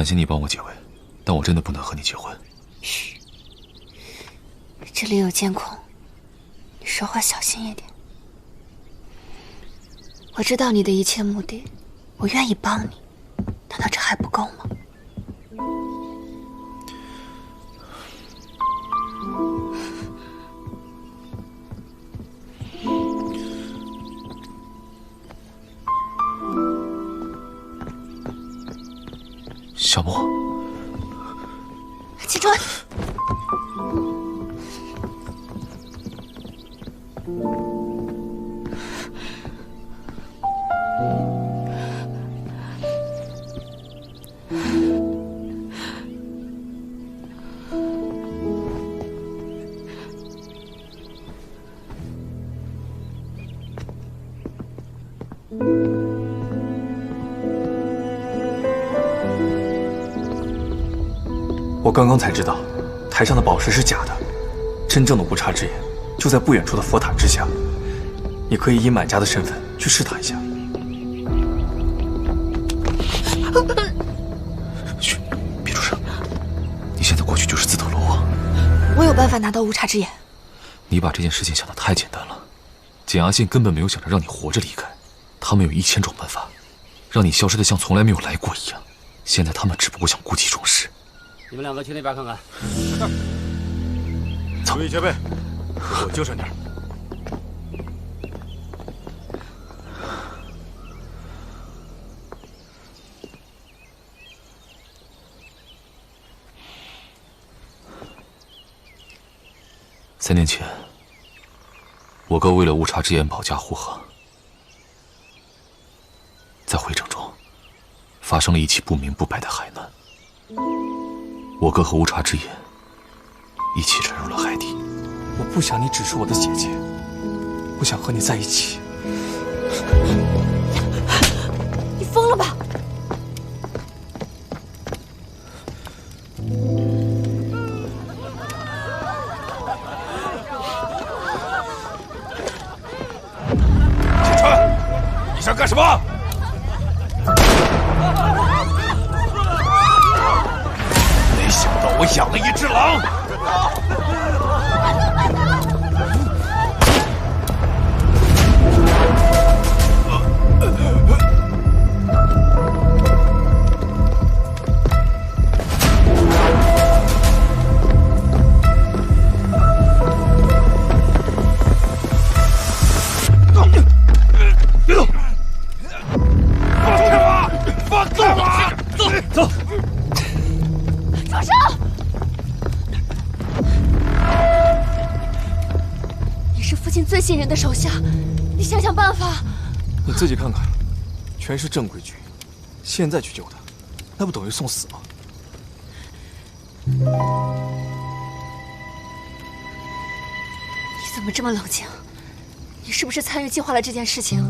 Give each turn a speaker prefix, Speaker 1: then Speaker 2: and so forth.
Speaker 1: 感谢你帮我解围，但我真的不能和你结婚。
Speaker 2: 嘘，这里有监控，你说话小心一点。我知道你的一切目的，我愿意帮你，难道这还不够吗？
Speaker 1: 小莫，
Speaker 2: 青春，
Speaker 3: 我刚刚才知道，台上的宝石是假的，真正的无差之眼就在不远处的佛塔之下。你可以以买家的身份去试探一下。
Speaker 1: 嘘，别出声。你现在过去就是自投罗网。
Speaker 2: 我有办法拿到无差之眼。
Speaker 1: 你把这件事情想得太简单了，简阿信根本没有想着让你活着离开，他们有1000种办法，让你消失的像从来没有来过一样。现在他们只不过想故技重施。
Speaker 4: 你们2个去那边看看。
Speaker 3: 走，注意戒备，给我精神点。
Speaker 1: 3年前，我哥为了无差之眼保驾护航，在回程中发生了一起不明不白的海难。我哥和无差之眼一起沉入了海底。
Speaker 3: 我不想你只是我的姐姐，我想和你在一起。
Speaker 2: 你疯了吧？
Speaker 3: 青川，你想干什么？没想到我养了一只狼。别动！放开我！放开我！走！
Speaker 2: 住手！你是父亲最信任的手下，你想想办法。
Speaker 3: 你自己看看，全是正规军，现在去救他，那不等于送死吗？
Speaker 2: 你怎么这么冷静？你是不是参与计划了这件事情？